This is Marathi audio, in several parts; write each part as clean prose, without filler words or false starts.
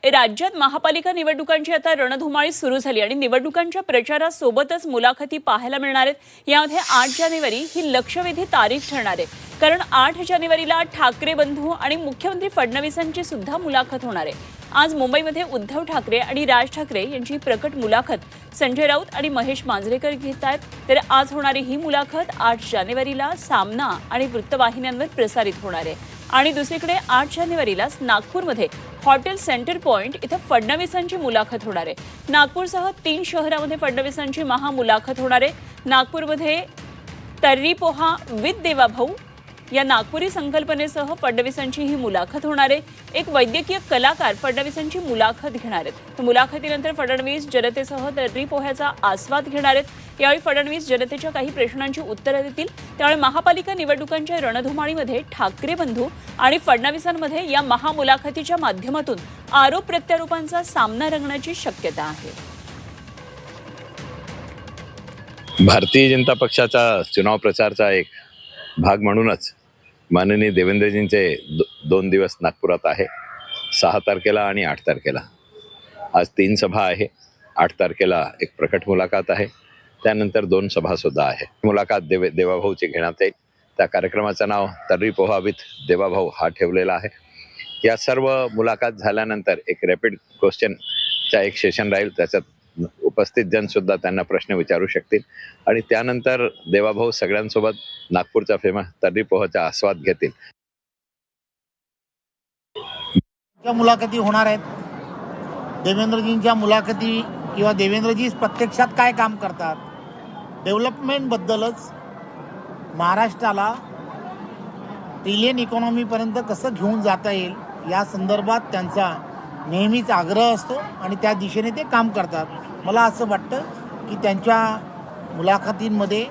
राज्यात महापालिका निवडणुकांची आता रणधुमाळी सुरू झाली आणि निवडणुकांच्या प्रचारासोबतच मुलाखती पाहायला मिळणार आहेत। यामध्ये 8 जानेवारी ही लक्षवेधी तारीख ठरणार आहे, कारण 8 जानेवारीला ठाकरे बंधू आणि मुख्यमंत्री फडणवीसांची सुद्धा मुलाखत होणार आहे। आज मुंबईमध्ये उद्धव ठाकरे आणि राज ठाकरे यांची प्रकट मुलाखत संजय राऊत आणि महेश मांजरेकर घेत आहेत, तर आज होणारी ही मुलाखत 8 जानेवारीला सामना आणि वृत्तवाहिन्यांवर प्रसारित होणार आहे। आणि दुसरीकडे 8 जानेवारीला नागपूरमध्ये हॉटेल सेंटर पॉइंट इथं फडणवीसांची मुलाखत होणार आहे। नागपूरसह 3 शहरांमध्ये फडणवीसांची महामुलाखत होणार आहे। नागपूरमध्ये तर्री पोहा विथ देवाभाऊ या नागपुरी संकल्पनेसह फडणवीसांची ही मुलाखत होणार आहे। एक वैद्यकीय कलाकार फडणवीसांची मुलाखत घेणार आहेत। तर मुलाखतीनंतर फडणवीस जनतेसह तर्री पोह्याचा आस्वाद घेणार आहेत। यावेळी फडणवीस जनतेच्या काही प्रश्नांची उत्तरे देतील। त्यामुळे महापालिका निवडणुकांच्या रणधुमाळीमध्ये ठाकरे बंधू आणि फडणवीसांमध्ये या महामुलाखतीच्या माध्यमातून आरोप प्रत्यारोपांचा सामना रंगण्याची शक्यता आहे। भारतीय जनता पक्षाचा चुनाव प्रचारचा एक भाग म्हणूनच माननीय देवेंद्रजींचे 2 दिवस नागपुरात आहे, 6 तारखेला आणि 8 तारखेला। आज 3 सभा आहे। 8 तारखेला एक प्रकट मुलाखत आहे, त्यानंतर 2 सभासुद्धा आहे। मुलाखत देवाभाऊची घेण्यात येईल। त्या कार्यक्रमाचं नाव तर्री पोहा विथ देवाभाऊ हा ठेवलेला आहे। या सर्व मुलाखत झाल्यानंतर एक रॅपिड क्वेश्चनचा एक सेशन राहील, त्याच्यात उपस्थित जन सुद्धा त्यांना प्रश्न विचारू शकतील आणि त्यानंतर देवाभाऊ सगळ्यांसोबत नागपूरचा फेमस तर्री पोहाचा आस्वाद घेतील। मुलाखती होणार आहेत। देवेंद्रजींच्या मुलाखती किंवा देवेंद्रजी प्रत्यक्षात काय काम करतात, डेव्हलपमेंट बद्दलच महाराष्ट्राला ट्रिलियन इकॉनॉमीपर्यंत कसं घेऊन जाता येईल या संदर्भात त्यांचा नेहमीच आग्रह असतो आणि त्या दिशेने ते काम करतात। मला असं वाटतं की त्यांच्या मुलाखतींमध्ये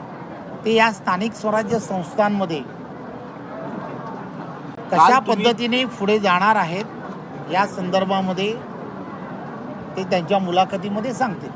ते या स्थानिक स्वराज्य संस्थांमध्ये कशा पद्धतीने पुढे जाणार आहेत या संदर्भामध्ये ते त्यांच्या मुलाखतीमध्ये सांगतील।